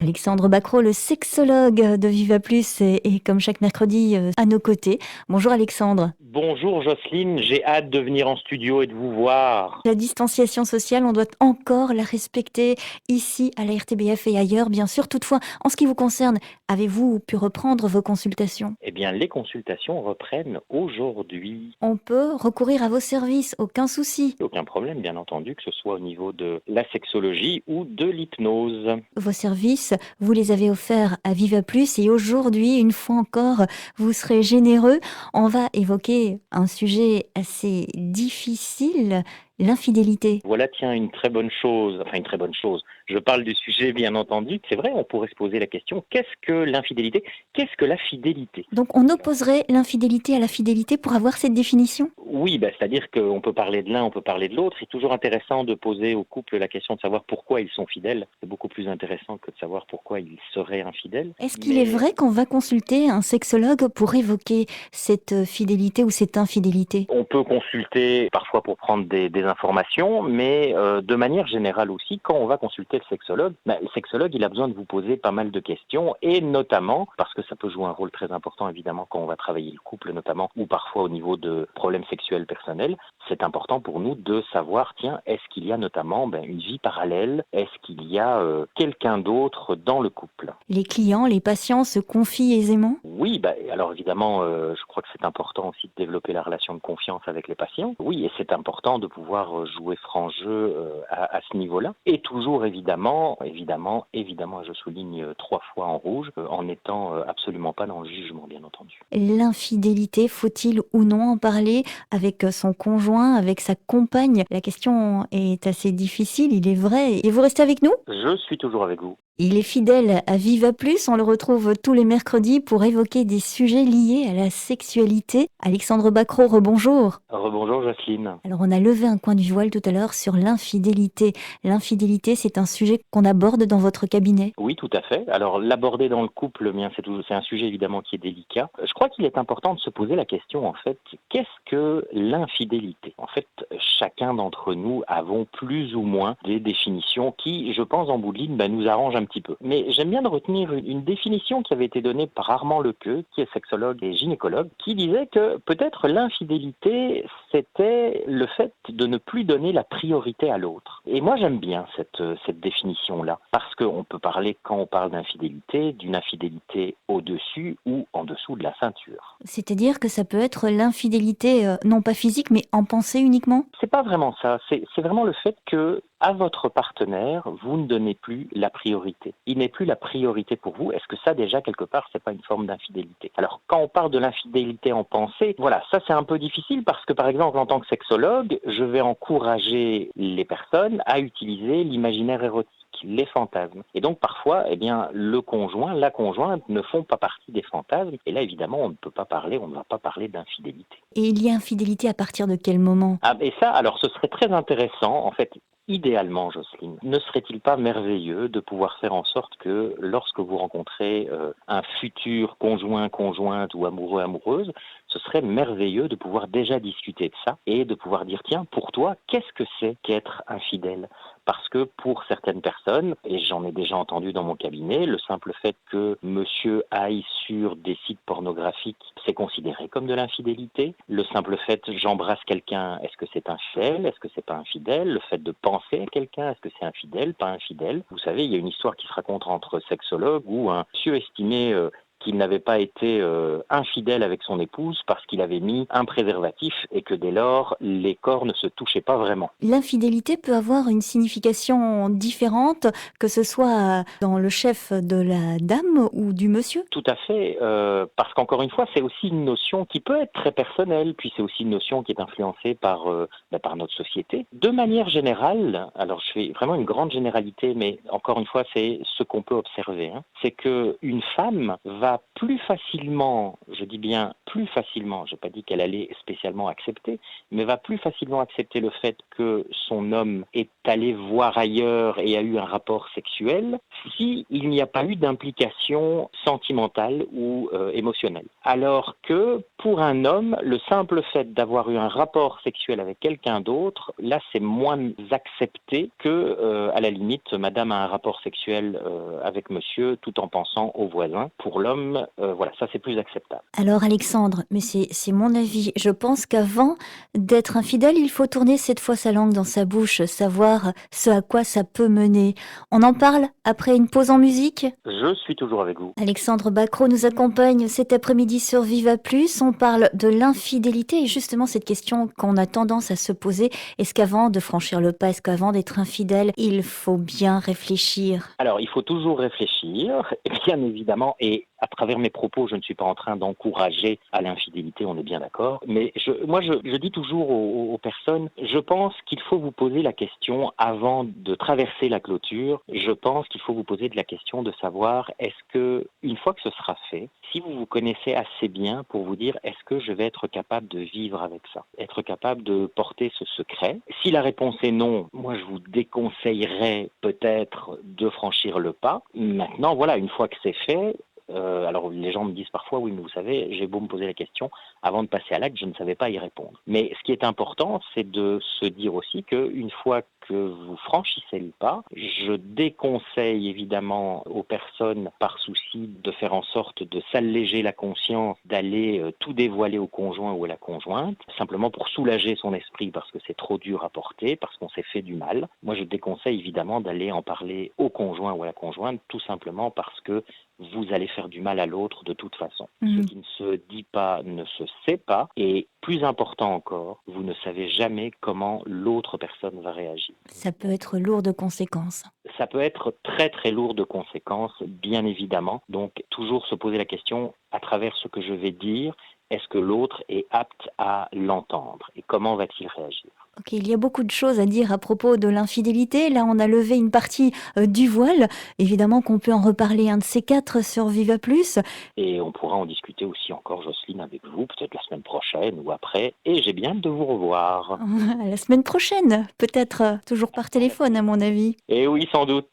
Alexandre Bacrot, le sexologue de Viva Plus est comme chaque mercredi à nos côtés. Bonjour Alexandre. Bonjour Jocelyne, j'ai hâte de venir en studio et de vous voir. La distanciation sociale, on doit encore la respecter ici à la RTBF et ailleurs, bien sûr. Toutefois, en ce qui vous concerne, avez-vous pu reprendre vos consultations? Eh bien, les consultations reprennent aujourd'hui. On peut recourir à vos services, aucun souci. Aucun problème, bien entendu, que ce soit au niveau de la sexologie ou de l'hypnose. Vos services, vous les avez offerts à Viva Plus et aujourd'hui, une fois encore, vous serez généreux. On va évoquer un sujet assez difficile, l'infidélité. Voilà, tiens, une très bonne chose, enfin une très bonne chose. Je parle du sujet, bien entendu. C'est vrai, on pourrait se poser la question, qu'est-ce que l'infidélité? Qu'est-ce que la fidélité? Donc on opposerait l'infidélité à la fidélité pour avoir cette définition? Oui, c'est-à-dire qu'on peut parler de l'un, on peut parler de l'autre. C'est toujours intéressant de poser au couple la question de savoir pourquoi ils sont fidèles. C'est beaucoup plus intéressant que de savoir pourquoi ils seraient infidèles. Est-ce qu'il est Mais vrai qu'on va consulter un sexologue pour évoquer cette fidélité ou cette infidélité? on peut consulter parfois pour prendre des informations, mais de manière générale aussi, quand on va consulter le sexologue, il a besoin de vous poser pas mal de questions, et notamment, parce que ça peut jouer un rôle très important évidemment quand on va travailler le couple notamment, ou parfois au niveau de problèmes sexuels personnels, c'est important pour nous de savoir, tiens, est-ce qu'il y a notamment une vie parallèle, est-ce qu'il y a quelqu'un d'autre dans le couple? Les clients, les patients se confient aisément? Oui, alors évidemment, je crois que c'est important aussi de développer la relation de confiance avec les patients. Oui, et c'est important de pouvoir jouer franc jeu à ce niveau-là. Et toujours évidemment, je souligne 3 fois en rouge, en n'étant absolument pas dans le jugement, bien entendu. L'infidélité, faut-il ou non en parler avec son conjoint, avec sa compagne? La question est assez difficile, il est vrai. Et vous restez avec nous? Je suis toujours avec vous. Il est fidèle à Viva Plus, on le retrouve tous les mercredis pour évoquer des sujets liés à la sexualité. Alexandre Bacrot, rebonjour. Rebonjour Jocelyne. Alors on a levé un coin du voile tout à l'heure sur l'infidélité. L'infidélité, c'est un sujet qu'on aborde dans votre cabinet. Oui, tout à fait. Alors, l'aborder dans le couple, c'est un sujet évidemment qui est délicat. Je crois qu'il est important de se poser la question, en fait, qu'est-ce que l'infidélité? En fait, chacun d'entre nous avons plus ou moins des définitions qui, je pense, en bout de ligne, nous arrangent un petit peu. Mais j'aime bien de retenir une définition qui avait été donnée par Armand Lequeux, qui est sexologue et gynécologue, qui disait que peut-être l'infidélité, c'était le fait de ne plus donner la priorité à l'autre. Et moi, j'aime bien cette définition-là, parce qu'on peut parler, quand on parle d'infidélité, d'une infidélité au-dessus ou en dessous de la ceinture. C'est-à-dire que ça peut être l'infidélité, non pas physique, mais en pensée uniquement? C'est pas vraiment ça, c'est vraiment le fait que à votre partenaire, vous ne donnez plus la priorité. Il n'est plus la priorité pour vous. Est-ce que ça, déjà, quelque part, c'est pas une forme d'infidélité? Alors, quand on parle de l'infidélité en pensée, voilà, ça c'est un peu difficile parce que, par exemple, en tant que sexologue, je vais encourager les personnes à utiliser l'imaginaire érotique, les fantasmes. Et donc, parfois, le conjoint, la conjointe ne font pas partie des fantasmes. Et là, évidemment, on ne va pas parler d'infidélité. Et il y a infidélité à partir de quel moment? Ah, et ça, alors, ce serait très intéressant, en fait. Idéalement, Jocelyne, ne serait-il pas merveilleux de pouvoir faire en sorte que lorsque vous rencontrez un futur conjoint, conjointe ou amoureux, amoureuse, ce serait merveilleux de pouvoir déjà discuter de ça et de pouvoir dire, tiens, pour toi, qu'est-ce que c'est qu'être infidèle? Parce que pour certaines personnes, et j'en ai déjà entendu dans mon cabinet, le simple fait que monsieur aille sur des sites pornographiques, c'est considéré comme de l'infidélité. Le simple fait, j'embrasse quelqu'un, est-ce que c'est infidèle? Est-ce que c'est pas infidèle? Le fait de penser à quelqu'un, est-ce que c'est infidèle, pas infidèle? Vous savez, il y a une histoire qui se raconte entre sexologues où un monsieur estimait qu'il n'avait pas été infidèle avec son épouse parce qu'il avait mis un préservatif et que dès lors, les corps ne se touchaient pas vraiment. L'infidélité peut avoir une signification différente, que ce soit dans le chef de la dame ou du monsieur? Tout à fait, parce qu'encore une fois, c'est aussi une notion qui peut être très personnelle, puis c'est aussi une notion qui est influencée par notre société. De manière générale, alors je fais vraiment une grande généralité, mais encore une fois, c'est ce qu'on peut observer, hein, c'est qu'une femme va va plus facilement, je dis bien plus facilement, je n'ai pas dit qu'elle allait spécialement accepter, mais va plus facilement accepter le fait que son homme est allé voir ailleurs et a eu un rapport sexuel si il n'y a pas eu d'implication sentimentale ou émotionnelle. Alors que pour un homme, le simple fait d'avoir eu un rapport sexuel avec quelqu'un d'autre, là c'est moins accepté que, à la limite, madame a un rapport sexuel avec monsieur tout en pensant au voisin. Pour l'homme, voilà, ça c'est plus acceptable. Alors Alexandre, mais c'est mon avis, je pense qu'avant d'être infidèle, il faut tourner cette fois sa langue dans sa bouche, savoir ce à quoi ça peut mener. On en parle après une pause en musique? Je suis toujours avec vous. Alexandre Bacrot nous accompagne cet après-midi sur Viva Plus. On parle de l'infidélité et justement cette question qu'on a tendance à se poser. Est-ce qu'avant de franchir le pas, est-ce qu'avant d'être infidèle, il faut bien réfléchir? Alors, il faut toujours réfléchir, bien évidemment, et à travers mes propos, je ne suis pas en train d'encourager à l'infidélité, on est bien d'accord, mais je dis toujours aux personnes, je pense qu'il faut vous poser la question avant de traverser la clôture, je pense qu'il faut vous poser de la question de savoir, est-ce que, une fois que ce sera fait, si vous vous connaissez assez bien pour vous dire, est-ce que je vais être capable de vivre avec ça, être capable de porter ce secret? Si la réponse est non, moi je vous déconseillerais peut-être de franchir le pas. Maintenant, voilà, une fois que c'est fait, alors les gens me disent parfois, oui, mais vous savez, j'ai beau me poser la question, avant de passer à l'acte, je ne savais pas y répondre. Mais ce qui est important, c'est de se dire aussi qu'une fois que vous franchissez le pas, je déconseille évidemment aux personnes par souci de faire en sorte de s'alléger la conscience, d'aller tout dévoiler au conjoint ou à la conjointe, simplement pour soulager son esprit parce que c'est trop dur à porter, parce qu'on s'est fait du mal. Moi, je déconseille évidemment d'aller en parler au conjoint ou à la conjointe, tout simplement parce que vous allez faire du mal à l'autre de toute façon. Ce qui ne se dit pas ne se sait pas, et plus important encore, vous ne savez jamais comment l'autre personne va réagir. Ça peut être lourd de conséquences. Ça peut être très très lourd de conséquences, bien évidemment. Donc toujours se poser la question, à travers ce que je vais dire, est-ce que l'autre est apte à l'entendre et comment va-t-il réagir? Ok, il y a beaucoup de choses à dire à propos de l'infidélité. Là, on a levé une partie du voile. Évidemment qu'on peut en reparler un de ces quatre sur Viva Plus. Et on pourra en discuter aussi encore, Jocelyne, avec vous, peut-être la semaine prochaine ou après. Et j'ai bien hâte de vous revoir. À la semaine prochaine, peut-être toujours par téléphone à mon avis. Et oui, sans doute.